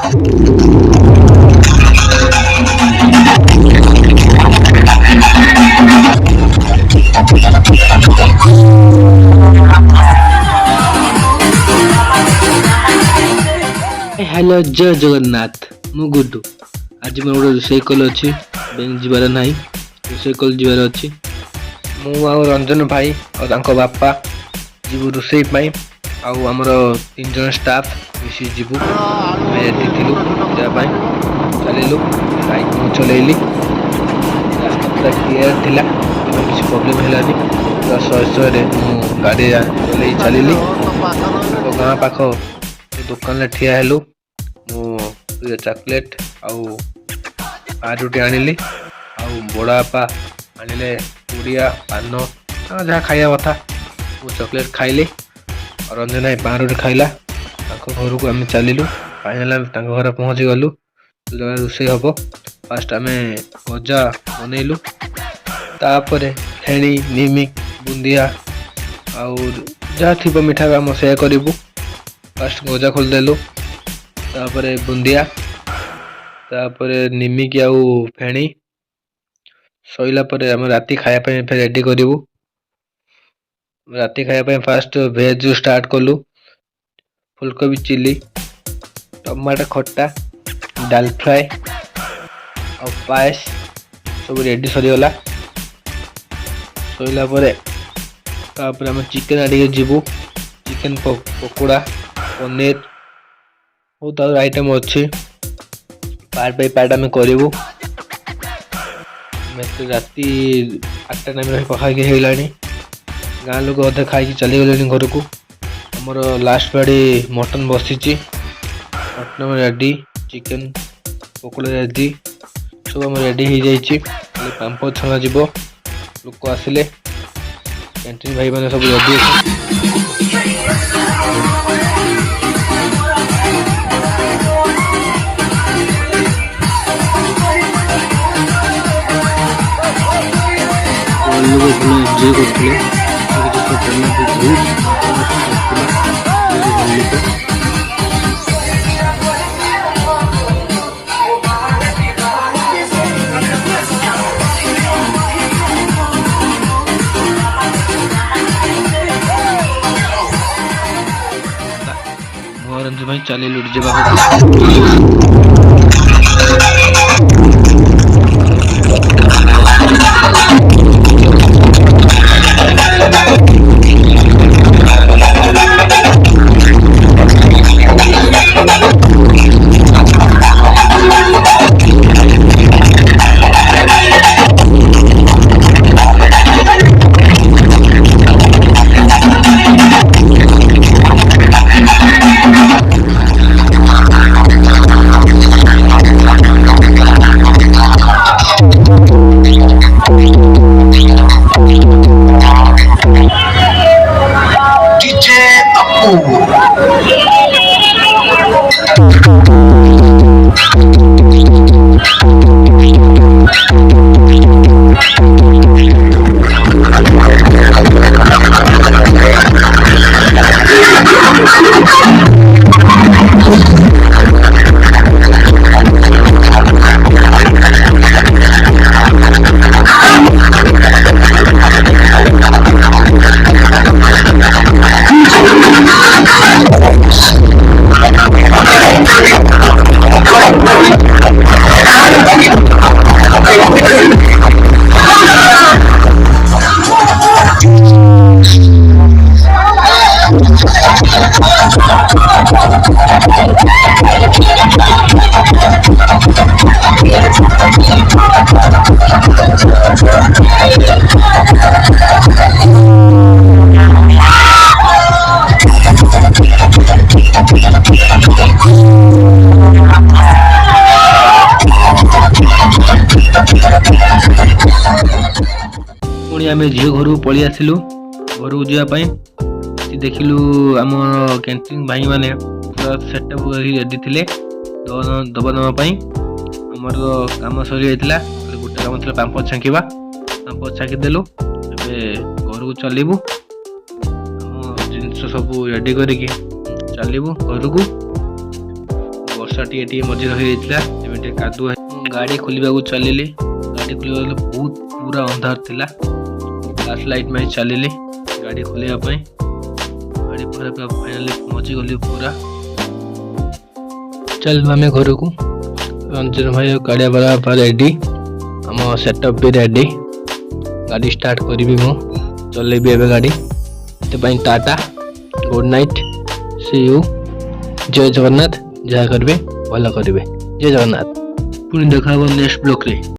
Hello जय जगन्नाथ मु गुडू आज मैं गोटे रोषे कल अच्छी बैंक जीवार ना रोषे कल जीवार अच्छी मु रंजन भाई और बापा जीवु रोषे आमर 3 जन स्टाफ मिसी जीवु रेडी थिलु जापाई चलैलु बाइक मु चलैली रास्ता पूरा क्लियर थिला किसी प्रॉब्लम हेलानी पूरा शहे रे मु गाड़ी चलै चलैली गाँ पाख दुकान ले ठिया हेलु मु चॉकलेट आउ पारुटी आनिली आउ बड़ा बापा आनिले पुड़िया पान जहाँ खाଇବା कथा मु चॉकलेट खाइली और रंजन भाई पारुटी खाइला घर को आम चलू फाइनाल घर पहुँची गलु जगह रोषे हम फास्ट आम गजा बनइलु तापर फेणी निमिक बुंदिया और जहाँ थी मिठा आम से करूँ फास्ट गजा खोलदेलु तापर बुंदिया तापर निमिक आउ फेणी सैला आम राति खाया रेडी करूँ राति खाया फास्ट भेज स्टार्ट कलु फुलकोबी चिली टमाटर खट्टा डाल फ्राए और पायस सब रेडी सरीगला सैला तापर आम चिकेन आड़े जीवु चिकेन पकोड़ा पनीर बहुत आइटम अच्छी पार्ट बाय पार्ट आम करूँ राति 8टा टाइम पखाई होगा गाँ लोग अधे खाई चली गले घर को आमर लास्ट बाड़ी मटन बसी mutton ready chicken pakora ready सब आम रेडी हो जाइए पांपड़ छणा जीव लोक आसिले कैंटीन भाई मैंने सब रेडी लोग एंजॉय करते रंजन भाई चले लुट जब पुणी आम झील घर को पलि आसिलु घर को जावाई देखिलु आम कैंटीन भाई मैंने पूरा सेटअप रेडी थे दबा नवाई आमर कम सरी जाता गोटे कम था पांपड़ छांकिबा पांपड़ छांकीदेलु घर को चलू जिनस सब रेडी करके चलू घर को वर्ष ବର୍ଷା ଟିକେ ମଝିରେ ହୋଇଯାଇଥିଲା ଯେମିତି କାଦୁଅ। ଗାଡ଼ି ଖୋଲିବାକୁ ଚାଲିଲି। ଗାଡ଼ି ଖୋଲିବାକୁ ବହୁତ ପୁରା ଅନ୍ଧାର ଥିଲା। ଫ୍ଲାସ୍ ଲାଇଟ୍ ମାରି ଚାଲିଲି ଗାଡ଼ି ଖୋଲିବା ପାଇଁ। ଗାଡ଼ି ପୁରା ଫାଇନାଲି ପହଞ୍ଚିଗଲି ପୁରା। ଚାଲିଲୁ ଆମେ ଘରକୁ। ରଞ୍ଜନ ଭାଇ ଆଉ କାଳିଆ ବାପା ରେଡ଼ି। ଆମ ସେଟଅପ୍ ବି ରେଡ଼ି। ଗାଡ଼ି ଷ୍ଟାର୍ଟ କରିବି ମୁଁ। ଚଲେଇବି ଏବେ ଗାଡ଼ି। ସେଥିପାଇଁ tata, good night, see you. ଜୟ ଜଗନ୍ନାଥ। ଯାହା କରିବେ ଭଲ କରିବେ। ଜୟ ଜଗନ୍ନାଥ। ପୁଣି ଦେଖା ହବ ନେକ୍ସଟ ବ୍ଲଗରେ।